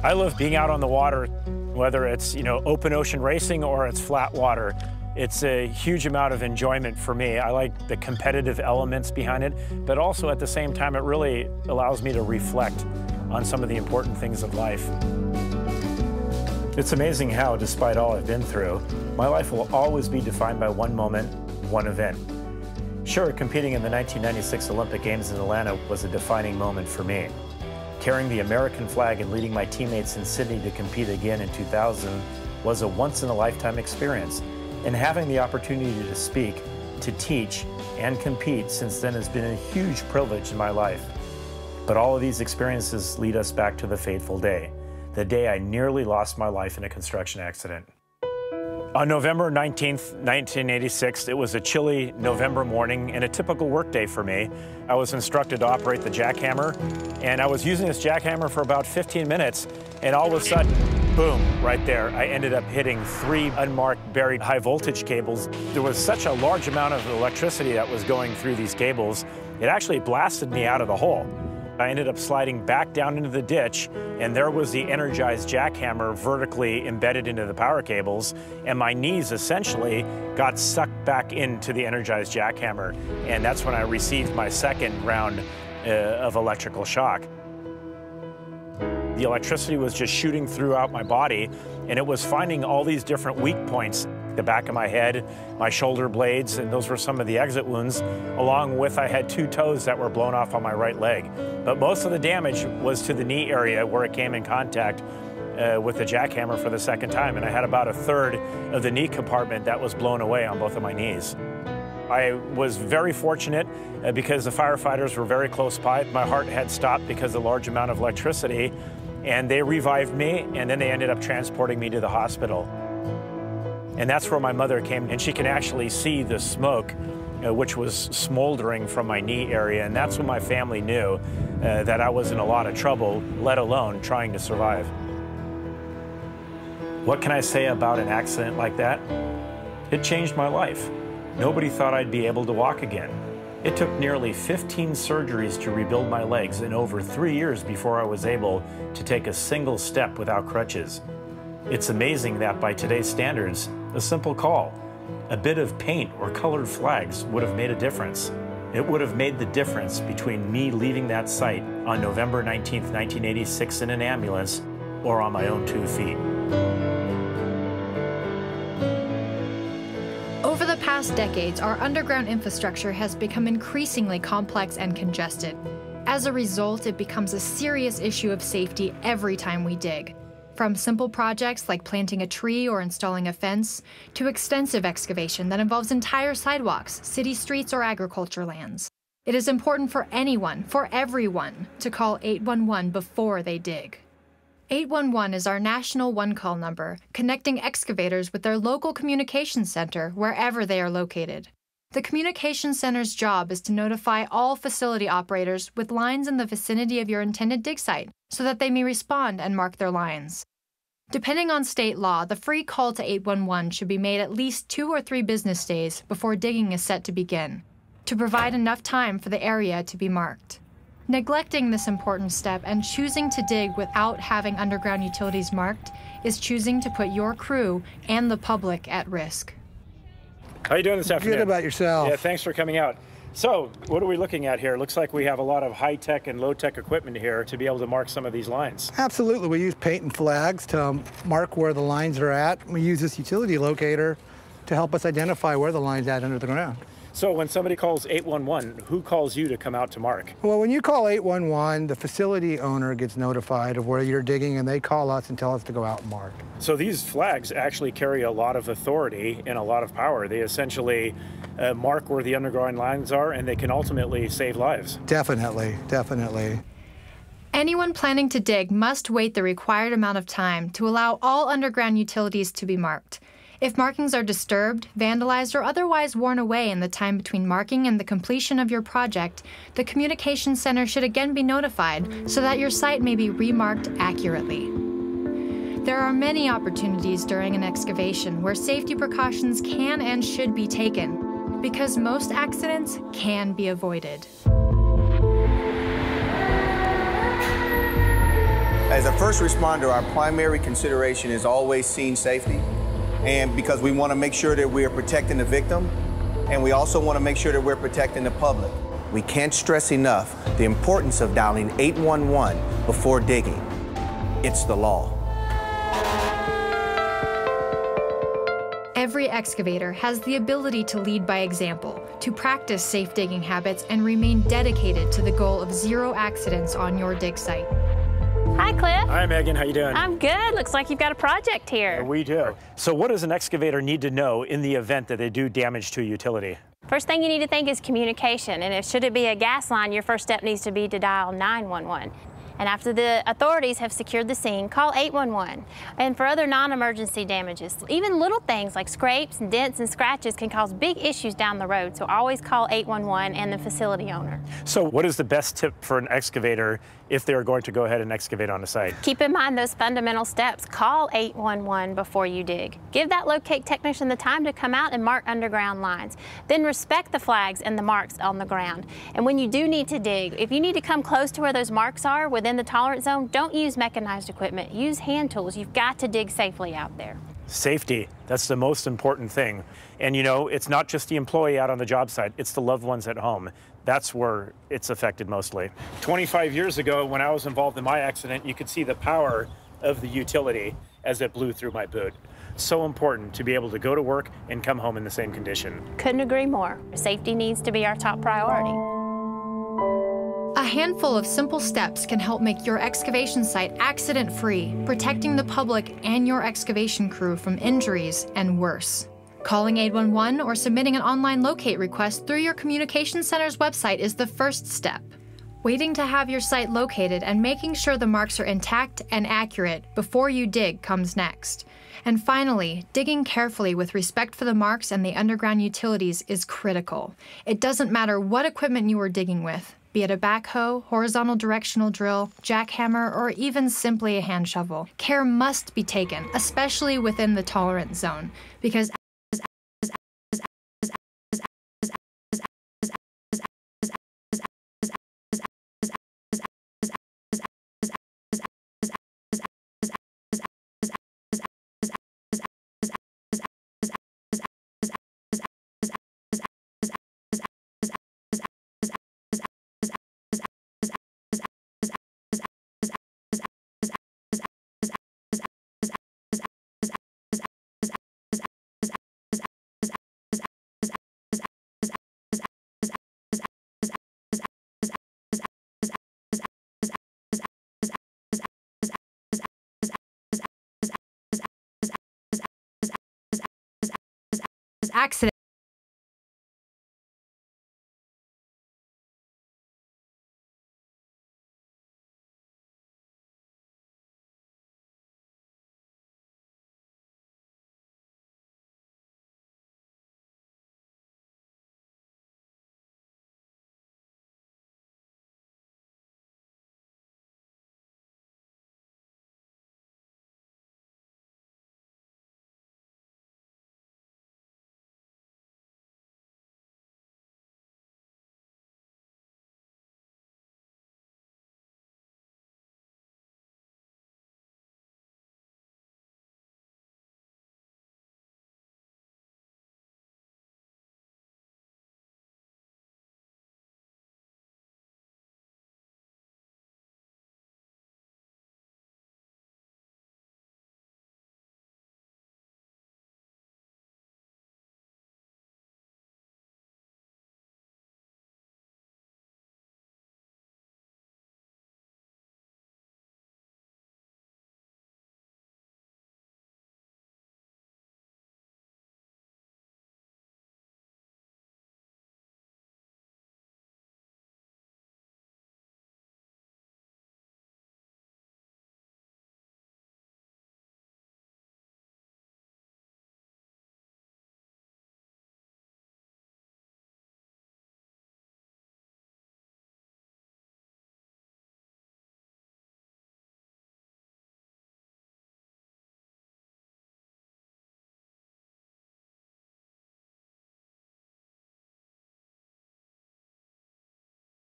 I love being out on the water, whether it's, open ocean racing or it's flat water. It's a huge amount of enjoyment for me. I like the competitive elements behind it, but also at the same time, it really allows me to reflect on some of the important things of life. It's amazing how, despite all I've been through, my life will always be defined by one moment, one event. Sure, competing in the 1996 Olympic Games in Atlanta was a defining moment for me. Carrying the American flag and leading my teammates in Sydney to compete again in 2000 was a once-in-a-lifetime experience. And having the opportunity to speak, to teach, and compete since then has been a huge privilege in my life. But all of these experiences lead us back to the fateful day, the day I nearly lost my life in a construction accident. On November 19th, 1986, it was a chilly November morning and a typical workday for me. I was instructed to operate the jackhammer, and I was using this jackhammer for about 15 minutes, and all of a sudden, boom, right there, I ended up hitting 3 unmarked buried high voltage cables. There was such a large amount of electricity that was going through these cables, it actually blasted me out of the hole. I ended up sliding back down into the ditch, and there was the energized jackhammer vertically embedded into the power cables, and my knees essentially got sucked back into the energized jackhammer, and that's when I received my second round of electrical shock. The electricity was just shooting throughout my body, and it was finding all these different weak points. The back of my head, my shoulder blades, and those were some of the exit wounds, along with I had 2 toes that were blown off on my right leg. But most of the damage was to the knee area where it came in contact with the jackhammer for the second time, and I had about 1/3 of the knee compartment that was blown away on both of my knees. I was very fortunate because the firefighters were very close by. My heart had stopped because of the large amount of electricity, and they revived me, and then they ended up transporting me to the hospital. And that's where my mother came, and she can actually see the smoke, which was smoldering from my knee area, and that's when my family knew that I was in a lot of trouble, let alone trying to survive. What can I say about an accident like that? It changed my life. Nobody thought I'd be able to walk again. It took nearly 15 surgeries to rebuild my legs and over 3 years before I was able to take a single step without crutches. It's amazing that by today's standards, a simple call, a bit of paint or colored flags would have made a difference. It would have made the difference between me leaving that site on November 19th, 1986 in an ambulance or on my own 2 feet. Over the past decades, our underground infrastructure has become increasingly complex and congested. As a result, it becomes a serious issue of safety every time we dig. From simple projects like planting a tree or installing a fence, to extensive excavation that involves entire sidewalks, city streets, or agriculture lands. It is important for anyone, for everyone, to call 811 before they dig. 811 is our national one-call number, connecting excavators with their local communications center wherever they are located. The communications center's job is to notify all facility operators with lines in the vicinity of your intended dig site so that they may respond and mark their lines. Depending on state law, the free call to 811 should be made at least 2 or 3 business days before digging is set to begin, to provide enough time for the area to be marked. Neglecting this important step and choosing to dig without having underground utilities marked is choosing to put your crew and the public at risk. How are you doing this afternoon? Good about yourself. Yeah, thanks for coming out. So, what are we looking at here? It looks like we have a lot of high-tech and low-tech equipment here to be able to mark some of these lines. Absolutely. We use paint and flags to mark where the lines are at. We use this utility locator to help us identify where the line's at under the ground. So when somebody calls 811, who calls you to come out to mark? Well, when you call 811, the facility owner gets notified of where you're digging, and they call us and tell us to go out and mark. So these flags actually carry a lot of authority and a lot of power. They essentially mark where the underground lines are, and they can ultimately save lives. Definitely, definitely. Anyone planning to dig must wait the required amount of time to allow all underground utilities to be marked. If markings are disturbed, vandalized, or otherwise worn away in the time between marking and the completion of your project, the communications center should again be notified so that your site may be remarked accurately. There are many opportunities during an excavation where safety precautions can and should be taken, because most accidents can be avoided. As a first responder, our primary consideration is always scene safety. And because we want to make sure that we are protecting the victim, and we also want to make sure that we're protecting the public. We can't stress enough the importance of dialing 811 before digging. It's the law. Every excavator has the ability to lead by example, to practice safe digging habits, and remain dedicated to the goal of zero accidents on your dig site. Hi, Cliff. Hi, Megan. How you doing? I'm good. Looks like you've got a project here. We do. So what does an excavator need to know in the event that they do damage to a utility? First thing you need to think is communication. And if should it be a gas line, your first step needs to be to dial 911. And after the authorities have secured the scene, call 811. And for other non-emergency damages, even little things like scrapes and dents and scratches can cause big issues down the road. So always call 811 and the facility owner. So what is the best tip for an excavator if they're going to go ahead and excavate on a site? Keep in mind those fundamental steps. Call 811 before you dig. Give that locate technician the time to come out and mark underground lines. Then respect the flags and the marks on the ground. And when you do need to dig, if you need to come close to where those marks are within the tolerance zone, don't use mechanized equipment. Use hand tools. You've got to dig safely out there. Safety, that's the most important thing. And you know, it's not just the employee out on the job site, it's the loved ones at home. That's where it's affected mostly. 25 years ago, when I was involved in my accident, you could see the power of the utility as it blew through my boot. So important to be able to go to work and come home in the same condition. Couldn't agree more. Safety needs to be our top priority. A handful of simple steps can help make your excavation site accident-free, protecting the public and your excavation crew from injuries and worse. Calling 811 or submitting an online locate request through your communication center's website is the first step. Waiting to have your site located and making sure the marks are intact and accurate before you dig comes next. And finally, digging carefully with respect for the marks and the underground utilities is critical. It doesn't matter what equipment you are digging with, be it a backhoe, horizontal directional drill, jackhammer, or even simply a hand shovel. Care must be taken, especially within the tolerance zone, because accident